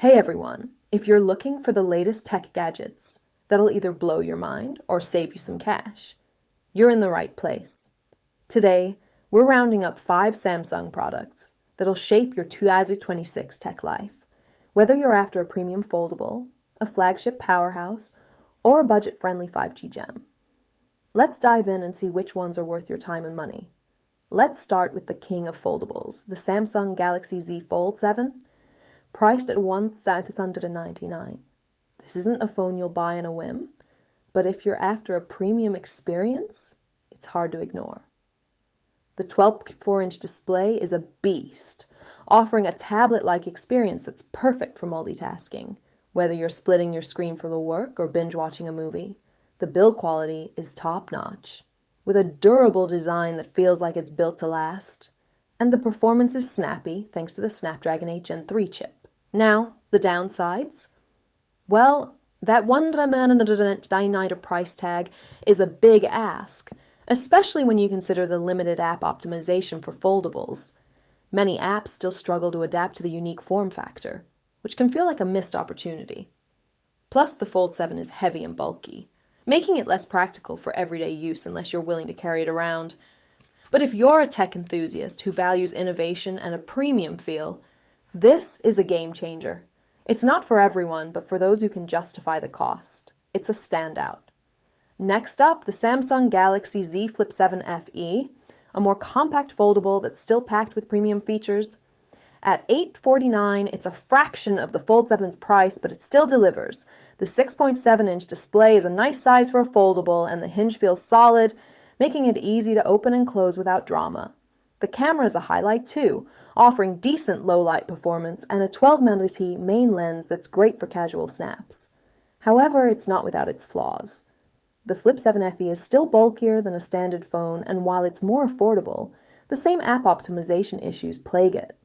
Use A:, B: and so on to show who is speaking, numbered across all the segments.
A: Hey everyone, if you're looking for the latest tech gadgets that'll either blow your mind or save you some cash, you're in the right place. Today, we're rounding up 5 Samsung products that'll shape your 2026 tech life. Whether you're after a premium foldable, a flagship powerhouse, or a budget-friendly 5G gem. Let's dive in and see which ones are worth your time and money. Let's start with the king of foldables, the Samsung Galaxy Z Fold 7. Priced at $1,799. This isn't a phone you'll buy on a whim, but if you're after a premium experience, it's hard to ignore. The 12.4-inch display is a beast, offering a tablet-like experience that's perfect for multitasking. Whether you're splitting your screen for the work or binge-watching a movie, the build quality is top-notch, with a durable design that feels like it's built to last, and the performance is snappy thanks to the Snapdragon 8 Gen 3 chip. Now, the downsides? Well, that $199 price tag is a big ask, especially when you consider the limited app optimization for foldables. Many apps still struggle to adapt to the unique form factor, which can feel like a missed opportunity. Plus, the Fold 7 is heavy and bulky, making it less practical for everyday use unless you're willing to carry it around. But if you're a tech enthusiast who values innovation and a premium feel, this is a game changer. It's not for everyone, but for those who can justify the cost. It's a standout. Next up, the Samsung Galaxy Z Flip 7 FE, a more compact foldable that's still packed with premium features. At $849, it's a fraction of the Fold 7's price, but it still delivers. The 6.7-inch display is a nice size for a foldable, and the hinge feels solid, making it easy to open and close without drama. The camera is a highlight too, offering decent low-light performance and a 12-megapixel main lens that's great for casual snaps. However, it's not without its flaws. The Flip 7 FE is still bulkier than a standard phone, and while it's more affordable, the same app optimization issues plague it.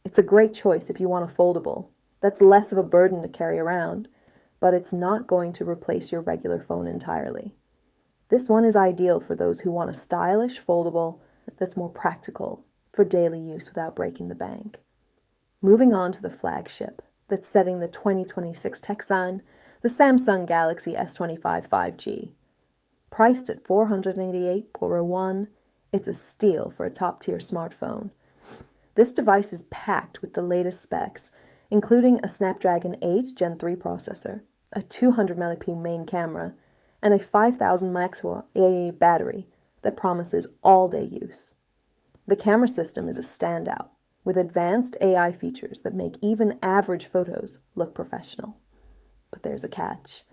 A: It's a great choice if you want a foldable. That's less of a burden to carry around, but it's not going to replace your regular phone entirely. This one is ideal for those who want a stylish foldable that's more practical for daily use without breaking the bank. Moving on to the flagship that's setting the 2026 tech sign, the Samsung Galaxy S25 5G. Priced at $488.01, it's a steal for a top-tier smartphone. This device is packed with the latest specs, including a Snapdragon 8 Gen 3 processor, a 200-megapixel main camera, and a 5,000 mAh battery that promises all-day use. The camera system is a standout, with advanced AI features that make even average photos look professional. But there's a catch.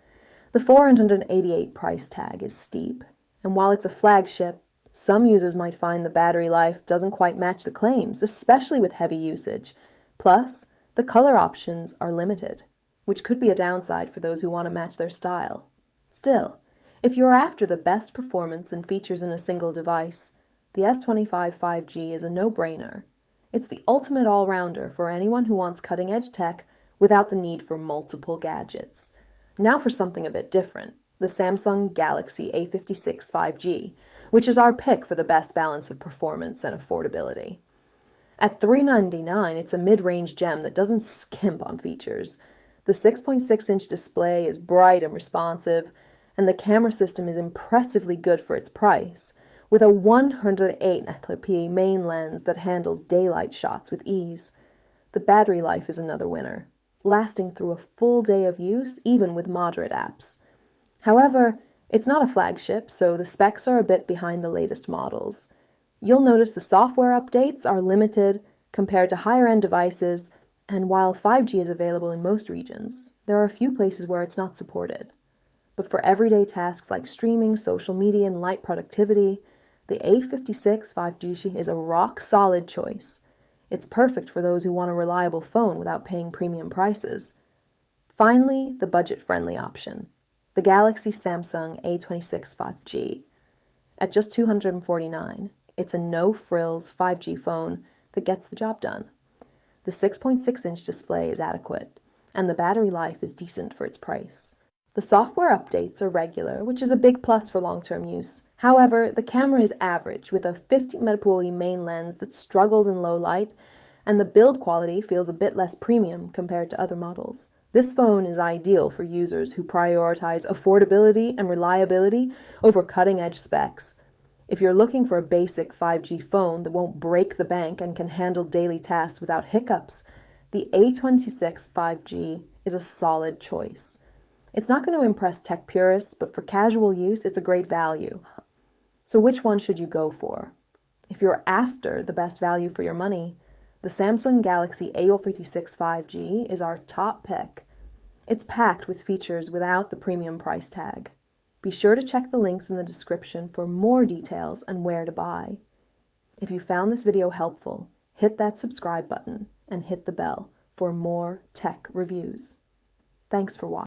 A: The $488 price tag is steep, and while it's a flagship, some users might find the battery life doesn't quite match the claims, especially with heavy usage. Plus, the color options are limited, which could be a downside for those who want to match their style. Still, if you're after the best performance and features in a single device, the S25 5G is a no-brainer. It's the ultimate all-rounder for anyone who wants cutting-edge tech without the need for multiple gadgets. Now for something a bit different, the Samsung Galaxy A56 5G, which is our pick for the best balance of performance and affordability. At $399, it's a mid-range gem that doesn't skimp on features. The 6.6-inch display is bright and responsive, and the camera system is impressively good for its price, with a 108-megapixel main lens that handles daylight shots with ease. The battery life is another winner, lasting through a full day of use even with moderate apps. However, it's not a flagship, so the specs are a bit behind the latest models. You'll notice the software updates are limited compared to higher-end devices, and while 5G is available in most regions, there are a few places where it's not supported. But for everyday tasks like streaming, social media, and light productivity, the A56 5G is a rock-solid choice. It's perfect for those who want a reliable phone without paying premium prices. Finally, the budget-friendly option, the Galaxy Samsung A26 5G. At just $249, it's a no-frills 5G phone that gets the job done. The 6.6-inch display is adequate, and the battery life is decent for its price. The software updates are regular, which is a big plus for long-term use. However, the camera is average, with a 50-megapixel main lens that struggles in low light and the build quality feels a bit less premium compared to other models. This phone is ideal for users who prioritize affordability and reliability over cutting-edge specs. If you're looking for a basic 5G phone that won't break the bank and can handle daily tasks without hiccups, the A26 5G is a solid choice. It's not going to impress tech purists, but for casual use, it's a great value. So which one should you go for? If you're after the best value for your money, the Samsung Galaxy A56 5G is our top pick. It's packed with features without the premium price tag. Be sure to check the links in the description for more details on where to buy. If you found this video helpful, hit that subscribe button and hit the bell for more tech reviews. Thanks for watching.